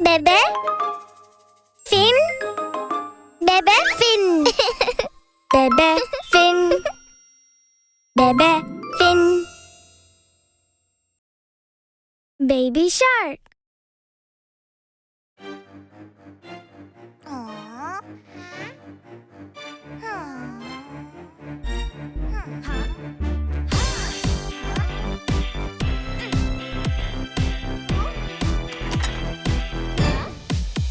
Bebe Fin Bebe Fin Bebe Fin Bebe Fin Baby Shark.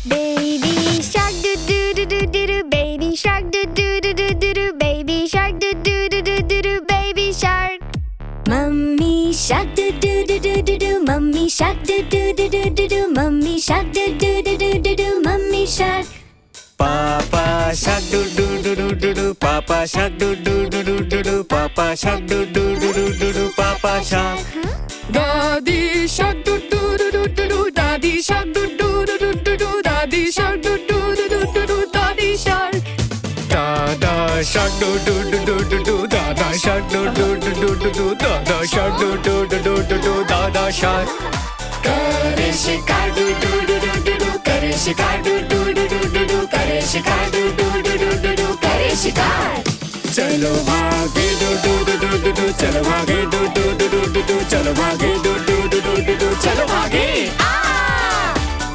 Baby shark do do do do do do, baby shark do do do do do do, baby shark do do do do do do, baby shark. Mummy shark do do do do do do, mummy shark do do do do do do, mummy shark do do do do do do, mummy shark. Papa shark do do do do do do, Papa shark do do do do do do, Papa shark do do do do do do, Papa shark. Daddy shark do do do do do do, Daddy shark do do do do do do, Daddy shark do do do do do do, Daddy shark. Dada shark do do do do do do, Dada shark do do do do do do, Dada shark do do do do do do, Dada shark. Kare shikar do do do do do do, kare shikar do do do do do do, kare shikar do do do do do do, kare shikar. चलो भागे do do do do do do, चलो भागे do do do do do do, चलो भागे do do do do do do, चलो भागे.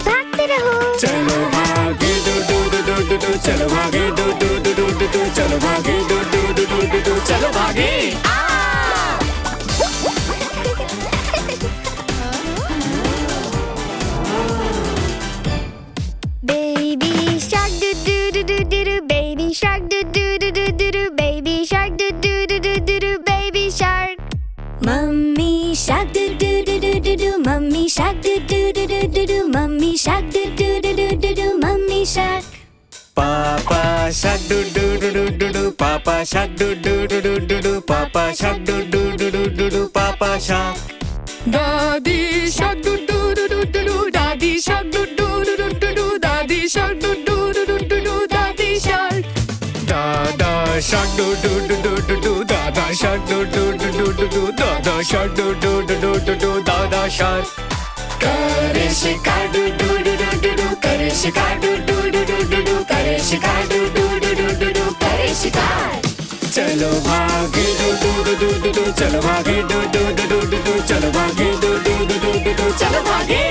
भागते रहो. चलो भागे do do do do do do, चलो भागे do do do do do do, चलो भागे do do do do do do, चलो भागे. Baby shark do do do do do do, baby shark do do do do do do, baby shark do do do do do do, baby shark. Mummy shark do do do do do do, mummy shark do do do do do do, mummy shark do do do do do do, mummy shark. Papa shark do do do do do do, Papa shark do do do do do do, Papa shark do do do do do do, Papa shark. Daddy shark do do do do do do, Daddy shark do do do do do do, Daddy shark do do do do do do, Daddy shark. Dada shark do do do do do do, Dada shark do do do do do do, Dada shark do do do do do do, Dada shark. Kare shikar do do do do do do, kare shikar do do do do do do, kare shikar do do do do do do, kare shikar. चलो भागे do do do do do do, चलो भागे do do do do do do, चलो भागे do do do do do do, चलो भागे.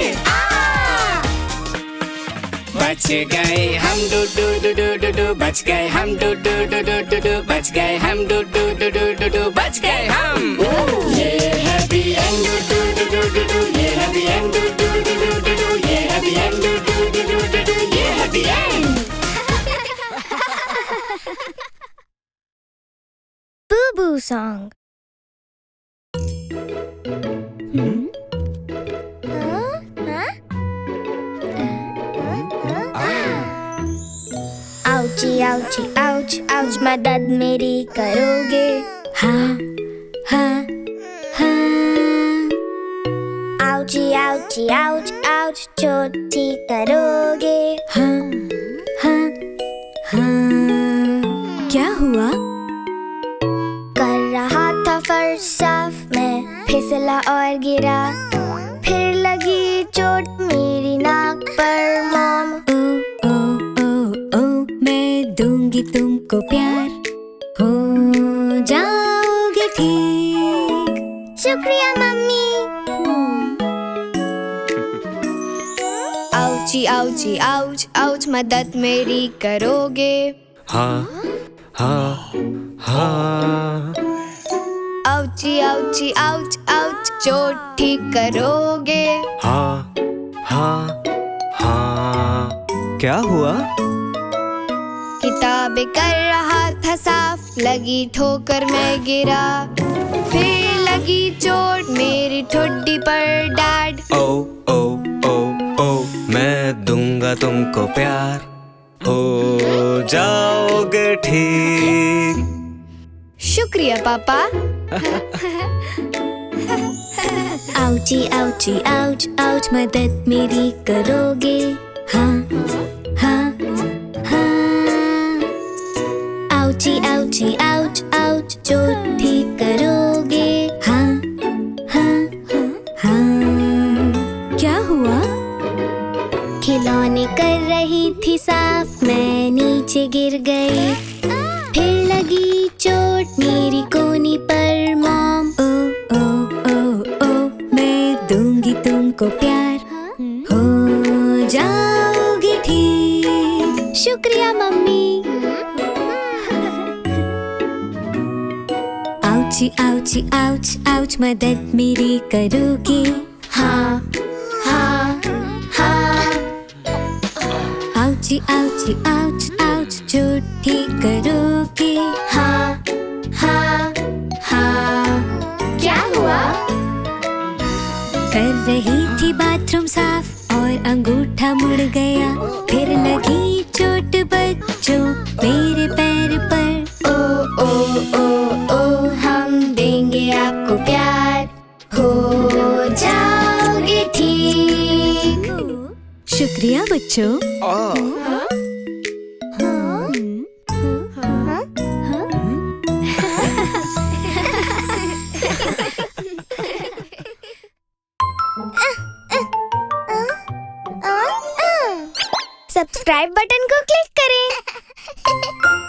बच गए हम do do do do do do, बच गए हम do do do do do do, बच गए हम do do do do do do, बच गए हम. ये है the end do do do do do do, ये है the end do do do do do do, ये है the end do do do do do do, ये है the end. Boo Boo Song. Ouchie, ouchie, ouch, ouch, मदद मेरी करोगे? हाँ, हाँ, हाँ. Ouchie, ouchie, ouch, ouch, चोट ठीक करोगे? हाँ, हाँ, हाँ. क्या हुआ? कर रहा था फर्श साफ, मैं फिसला और गिरा, फिर लगी चोट मेरी नाक पर. मॉम. दूंगी तुमको प्यार, हो जाओगे ठीक. शुक्रिया मम्मी. आउची आउची आउच आउच, मदद मेरी करोगे? हाँ, हाँ, हाँ. आउची आउची आउच आउच, चोट ठीक करोगे? हाँ, हाँ, हाँ. क्या हुआ? किताबें कर रहा था साफ, लगी ठोकर मैं गिरा, फिर लगी चोट मेरी ठुड्डी पर. डैड. ओ ओ ओ ओ, मैं दूंगा तुमको प्यार, हो जाओगे ठीक. शुक्रिया पापा. आउची आउची आउच आउच, मदद मेरी करोगे? हाँ, हाँ, हाँ. आउची आउची आउच आउच, चोट ठीक करोगे? हाँ, हाँ, हाँ. क्या हुआ? खिलौने कर रही थी साफ, मैं नीचे गिर गई। फिर लगी चोट मेरी कोहनी पर मॉम। ओ ओ ओ ओ मैं दूंगी तुमको प्यार, हो जाओगी ठीक। शुक्रिया मम्मी। आउची आउची आउच आउच मदद मेरी करोगे? हाँ हाँ हाँ। आउची आउची आउच आउच चोट ठीक करोगे? हाँ हाँ हाँ। क्या हुआ? कर रही थी बाथरूम साफ और अंगूठा मुड़ गया। फिर लगी चोट बच्चों मेरे पैर पर। ओ ओ ओ ओ हम देंगे आपको प्यार, हो जाओगे ठीक। शुक्रिया बच्चों। सब्सक्राइब बटन को क्लिक करें।